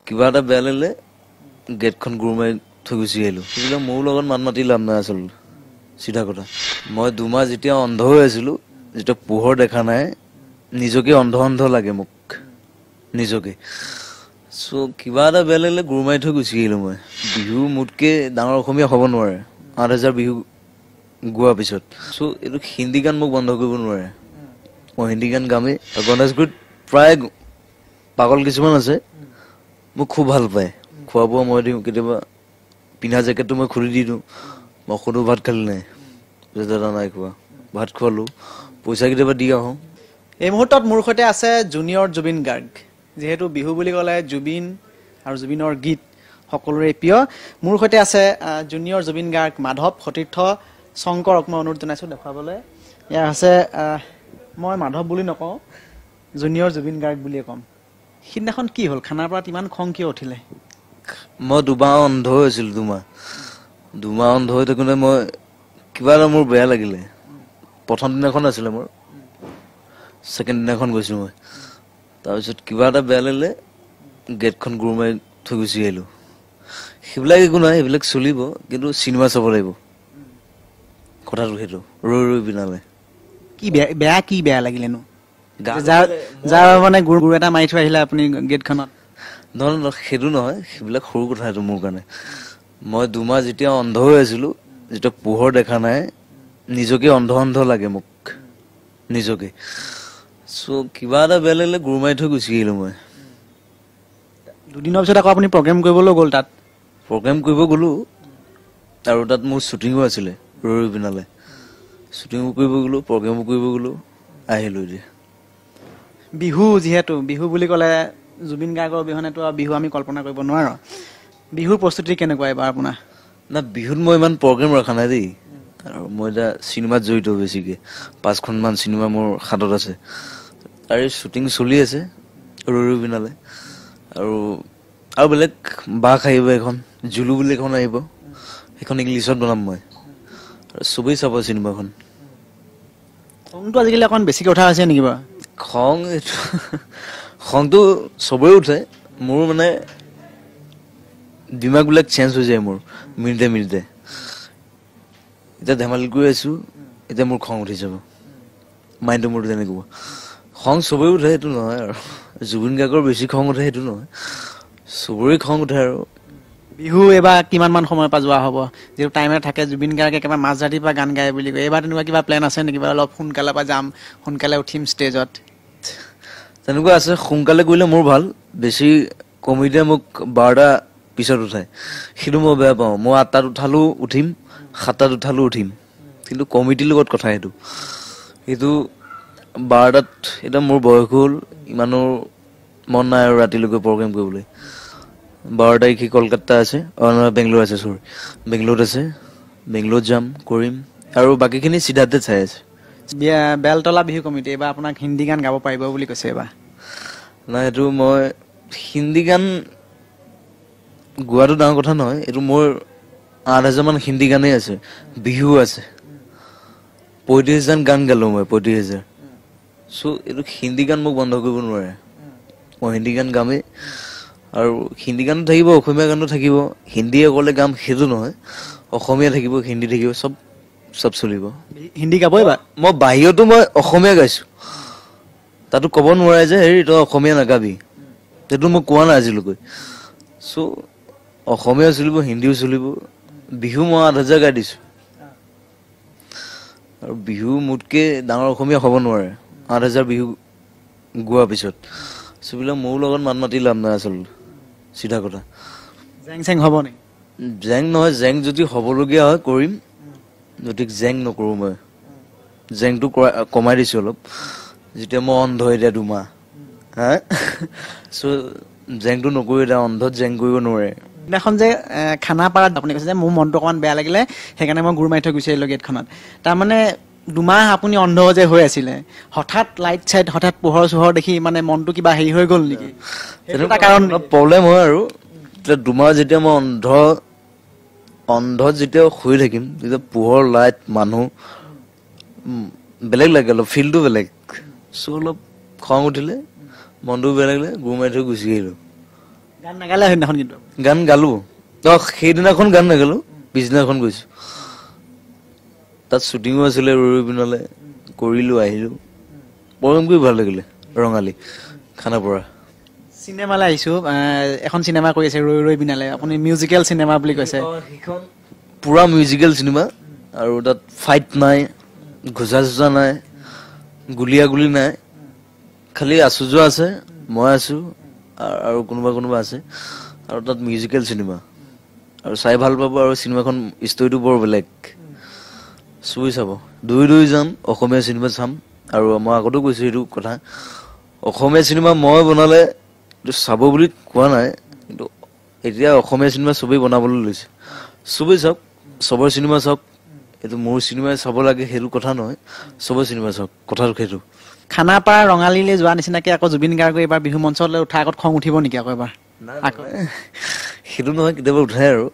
কিবা এটা বেয়া লাগিলে গেটখন গুৰ মাৰি থৈ গুচি আহিলোঁ সেইবিলাক মোৰ লগত মাত মাতি লাভ নাই আচলতে চিধা কথা মই 2 মাহ যেতিয়া অন্ধ হৈ আছিলোঁ যেতিয়া পোহৰ দেখা নাই নিজকে অন্ধ অন্ধ লাগে মোক নিজকে সো কিবা এটা বেয়া লাগিলে গুৰ মাৰি থৈ গুচি আহিলোঁ মই বিহু মোতকে ডাঙৰ অসমীয়া হ'ব নোৱাৰে 8000 বিহু গোৱাৰ পিছত সো এইটো হিন্দী গান মোক বন্ধ কৰিব নোৱাৰে মই হিন্দী গান গামেই গণেশগুৰিত প্ৰায় পাগল কিছুমান আছে মোক খুব ভাল পায় খোৱা বোৱা মই দিওঁ কেতিয়াবা পিন্ধা জেকেটটো মই খুলি দি দিওঁ মই সৰু ভাত খালি নাই দাদা নাই খোৱা ভাত খোৱালোঁ পইচা কেতিয়াবা দি আহোঁ এই মুহূৰ্তত মোৰ সৈতে আছে জুনিয়ৰ জুবিন গাৰ্গ যেহেতু বিহু বুলি ক'লে জুবিন আৰু জুবিনৰ গীত সকলোৰে প্ৰিয় মোৰ সৈতে আছে জুনিয়ৰ জুবিন গাৰ্গ মাধৱ সতীৰ্থ শংকৰক মই অনুৰোধ জনাইছোঁ দেখুৱাবলৈ ইয়াৰ আছে মই মাধৱ বুলি নকওঁ জুনিয়ৰ জুবিন গাৰ্গ বুলিয়ে ক'ম সিদিনাখন কি হ'ল খানাৰ পৰা ইমান খং কিয় উঠিলে মই 2 মাহ অন্ধ হৈ আছিলোঁ 2 মাহ অন্ধ হৈ থাকোঁতে মই কিবা এটা মোৰ বেয়া লাগিলে প্ৰথম দিনাখন আছিলে মোৰ ছেকেণ্ড দিনাখন গৈছোঁ মই তাৰপিছত কিবা এটা বেয়া লাগিলে গেটখন গুৰ মাৰি থৈ গুচি আহিলোঁ সেইবিলাক একো নাই সেইবিলাক চলিব কিন্তু চিনেমা চাব লাগিব কথাটো সেইটো ৰৈ ৰৈ বিনালে কি বেয়া লাগিলেনো যাৰ মানে গুৰ এটা মাৰি থৈ আহিলে আপুনি গেটখনত নহয় সেইটো নহয় সেইবিলাক সৰু কথা এইটো মোৰ কাৰণে মই 2 মাহ যেতিয়া অন্ধ হৈ আছিলোঁ যেতিয়া পোহৰ দেখা নাই নিজকে অন্ধ অন্ধ লাগে মোক নিজকে সো কিবা এটা বেয়া লাগিলে গুৰ মাৰি থৈ গুচি আহিলোঁ মই 2 দিনৰ পিছত আকৌ আপুনি প্ৰগ্ৰেম কৰিবলৈ গ'ল তাত প্ৰগ্ৰেম কৰিব গ'লোঁ আৰু তাত মোৰ শ্বুটিঙো আছিলে ৰৈ ৰৈ বিনালে শ্বুটিঙো কৰিব গ'লোঁ প্ৰগ্ৰেমো কৰিব গ'লোঁ আহিলোঁ এতিয়া বিহু যিহেতু বিহু বুলি ক'লে জুবিন গাৰ্গৰ অবিহনেতো বিহু আমি কল্পনা কৰিব নোৱাৰোঁ বিহুৰ প্ৰস্তুতি কেনেকুৱা এবাৰ আপোনাৰ না বিহুত মই ইমান প্ৰগ্ৰেম ৰখা নাই দেই আৰু মই এতিয়া চিনেমাত জড়িত বেছিকৈ 5খনমান চিনেমা মোৰ হাতত আছে তাৰে শ্বুটিং চলি আছে ৰৈ ৰৈ বিনালে আৰু বেলেগ বাঘ আহিব এখন জুলু বুলি এখন আহিব সেইখন ইংলিছত বনাম মই আৰু চবেই চাব চিনেমাখন খংটো আজিকালি অকণ বেছিকৈ উঠা হৈছে নেকি বাৰু খংটো চবৰে উঠে মোৰ মানে দিমাগবিলাক চেঞ্জ হৈ যায় মোৰ মিনিটে মিনিটে এতিয়া ধেমালি কৰি আছোঁ এতিয়া মোৰ খং উঠি যাব মাইণ্ডটো মোৰ তেনেকুৱা খং চবৰে উঠে সেইটো নহয় আৰু জুবিন গাৰ্গৰ বেছি খং উঠে সেইটো নহয় চবৰে খং উঠে আৰু বিহু এইবাৰ কিমানমান সময়ৰ পৰা যোৱা হ'ব যিহেতু টাইমে থাকে জুবিন গাৰ্গে একেবাৰে মাজ ৰাতিৰ পৰা গান গায় বুলি কয় এইবাৰ তেনেকুৱা কিবা প্লেন আছে নেকি অলপ সোনকালে পৰা যাম সোনকালে উঠিম ষ্টেজত তেনেকুৱা আছে সোনকালে কৰিলে মোৰ ভাল বেছি কমিটিয়ে মোক 12টা পিছত উঠায় সেইটো মই বেয়া পাওঁ মই 8টাত উঠালেও উঠিম 7টাত উঠালেও উঠিম কিন্তু কমিটিৰ লগত কথা সেইটো 12টাত এতিয়া মোৰ বয়স হ'ল ইমানো মন নাই আৰু ৰাতিলৈকে প্ৰগ্ৰেম কৰিবলৈ 12 তাৰিখে কলকাতা আছে বেংগলোৰ আছে বেংগলোৰত আছে বেংগলোৰত যাম কৰিম আৰু বাকীখিনি চিধাতে চাই আছে বেলতলা বিহু কমিটি এইবাৰ আপোনাক হিন্দী গান গাব পাৰিব বুলি কৈছে এইবাৰ নাই এইটো মই হিন্দী গান গোৱাটো ডাঙৰ কথা নহয় এইটো মোৰ 8000মান হিন্দী গানেই আছে বিহু আছে 35,000 গান গালোঁ মই 35,000 সো এইটো হিন্দী গান মোক বন্ধ কৰিব নোৱাৰে মই হিন্দী গান গামেই আৰু হিন্দী গানো থাকিব অসমীয়া গানো থাকিব হিন্দীয়ে ক'লে গাম সেইটো নহয় অসমীয়া থাকিব হিন্দী থাকিব চব চলিব হিন্দী গাবই বা মই বাহিৰতো মই অসমীয়া গাইছোঁ তাতো ক'ব নোৱাৰে যে হেৰি তই অসমীয়া নাগাবি সেইটো মই কোৱা নাই আজিলৈকে সো অসমীয়াও চলিব হিন্দীও চলিব বিহু মই 8000 গাই দিছোঁ আৰু বিহু মোতকে ডাঙৰ অসমীয়া হ'ব নোৱাৰে 8000 বিহু গোৱাৰ পিছত চবিলাক মোৰ লগত মাত মাতি লাভ নাই আচলতে চিধা কথা জেং চেং হ'ব নেকি জেং নহয় জেং যদি হ'বলগীয়া হয় কৰিম গতিকে জেং নকৰোঁ মই জেংটো কমাই দিছোঁ অলপ যেতিয়া মই অন্ধ এতিয়া 2 মাহ হা চ' জেংটো নকৰোঁ এতিয়া অন্ধত জেং কৰিব নোৱাৰে সেইদিনাখন যে খানাপাৰাত আপুনি কৈছে যে মোৰ মনটো অকণমান বেয়া লাগিলে সেইকাৰণে মই গুৰ মাৰি থৈ গুচি আহিলোঁ গেটখনত তাৰমানে 2 মাহ আপুনি অন্ধ যে হৈ আছিলে হঠাৎ লাইট চাইট হঠাৎ পোহৰ চোহৰ দেখি মানে মনটো কিবা হেৰি হৈ গ'ল নেকি এটা কাৰণ প্ৰব্লেম হয় আৰু 2 মাহ যেতিয়া মই অন্ধত যেতিয়া শুই থাকিম তেতিয়া পোহৰ লাইট মানুহ বেলেগ লাগে অলপ ফিলটো বেলেগ চ' অলপ খং উঠিলে মনটো বেয়া লাগিলে গুৰ মাৰি থৈ গুচি আহিলোঁ গান নাগালে সেইদিনাখন কিন্তু গান গালো সেইদিনাখন গান নাগালো পিছদিনাখন গৈছো তাত শ্বুটিঙো আছিলে ৰৈ পিনলে কৰিলো আহিলো প্ৰগ্ৰাম কৰি ভাল লাগিলে ৰঙালী খানাপাৰা চিনেমালৈ আহিছো এখন চিনেমা কৰি আছে ৰৈ ৰৈ বিনালে আপুনি মিউজিকেল চিনেমা বুলি কৈছে সেইখন পুৰা মিউজিকেল চিনেমা আৰু তাত ফাইট নাই ঘোচা চোচা নাই গুলিয়াগুলি নাই খালি আচুজোৱা আছে মই আছো আৰু কোনোবা আছে আৰু তাত মিউজিকেল চিনেমা আৰু চাই ভাল পাব আৰু চিনেমাখন ষ্টৰিটো বৰ বেলেগ চুই চাব দুই যাম অসমীয়া চিনেমা চাম আৰু মই আগতো কৈছো এইটো কথা অসমীয়া চিনেমা মই বনালে চাব বুলি কোৱা নাই কিন্তু এতিয়া অসমীয়া চিনেমা চবেই বনাবলৈ লৈছে চবেই চাওক চবৰ চিনেমা চাওক এইটো মোৰ চিনেমাই চাব লাগে সেইটো কথা নহয় চবৰ চিনেমা চাওক কথাটো সেইটো খানাপাৰা ৰঙালীলৈ যোৱা নিচিনাকে আকৌ জুবিন গাৰ্গে এইবাৰ বিহু মঞ্চলৈ উঠাৰ আগত খং উঠিব নেকি আকৌ এবাৰ সেইটো নহয় কেতিয়াবা উঠাই আৰু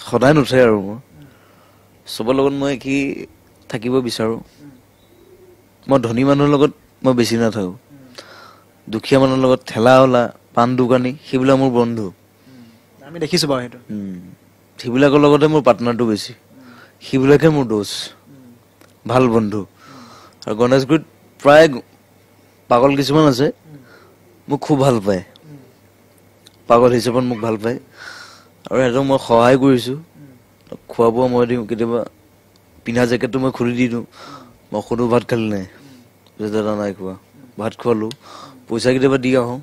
সদায় নুঠে আৰু মোৰ চবৰ লগত মই কি থাকিব বিচাৰো মই ধনী মানুহৰ লগত মই বেছি নাথাকো দুখীয়া মানুহৰ লগত ঠেলা হলা পাণ দোকানী সেইবিলাক মোৰ বন্ধু আমি দেখিছো বাৰু সেইটো সেইবিলাকৰ লগতে মোৰ পাৰ্টনাৰটো বেছি সেইবিলাকে মোৰ দোষ ভাল বন্ধু আৰু গণেশগুৰিত প্ৰায় পাগল কিছুমান আছে মোক খুব ভাল পায় পাগল হিচাপত মোক ভাল পায় আৰু সিহঁতক মই সহায় কৰিছো খোৱা বোৱা মই দিওঁ কেতিয়াবা পিন্ধা জেকেটটো মই খুলি দি দিওঁ মই সোধো ভাত খালি নাই দাদা নাই খোৱা ভাত খোৱালো পইচা কেতিয়াবা দি আহোঁ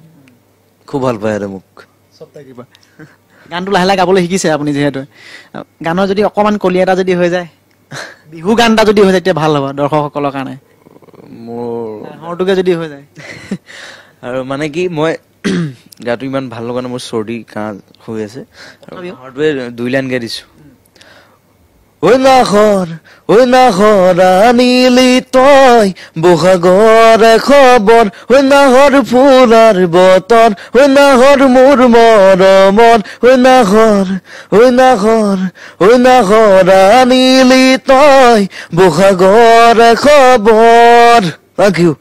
খুব ভাল পায় সিহঁতে মোক চব থাকিব গানটো লাহে লাহে গাবলৈ শিকিছে আপুনি যিহেতু গানৰ যদি অকণমান কলি এটা যদি হৈ যায় বিহু গান এটা যদি হৈ যায় তেতিয়া ভাল হ'ব দৰ্শকসকলৰ কাৰণে মোৰ হৰটোকে যদি হৈ যায় আৰু মানে কি মই গাটো ইমান ভাল লগা নাই মোৰ চৰ্দি কাহ হৈ আছে আৰু হৰটোৱে 2 লাইন গাই দিছো ঐ নাহৰ আনিলি তই বহাগৰ খবৰ ঐ নাহৰ ফুলাৰ বতৰ ঐ নাহৰ মোৰ মৰমৰ ঐ নাহৰ আনিলি তই বহাগৰ খবৰ ৰাখিও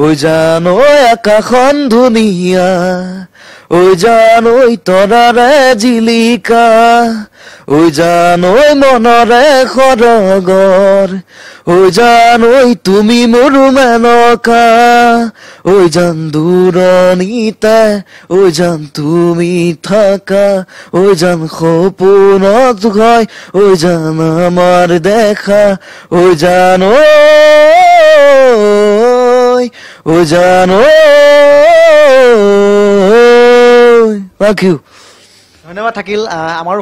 ঐ জান আকাশখন ধুনীয়া ঐ জান তৰাৰে জিলিকা ঐ জান মনৰে সৰগৰ ঐ জান তুমি মোৰ মেনকা ঐ জান দূৰণিতে ঐ জান তুমি থাকা ঐ জান সপোনত হয় ঐ জান আমাৰ দেখা ঐ জান ঐ জান ৰাখিও ধন্যবাদ থাকিল আমাৰো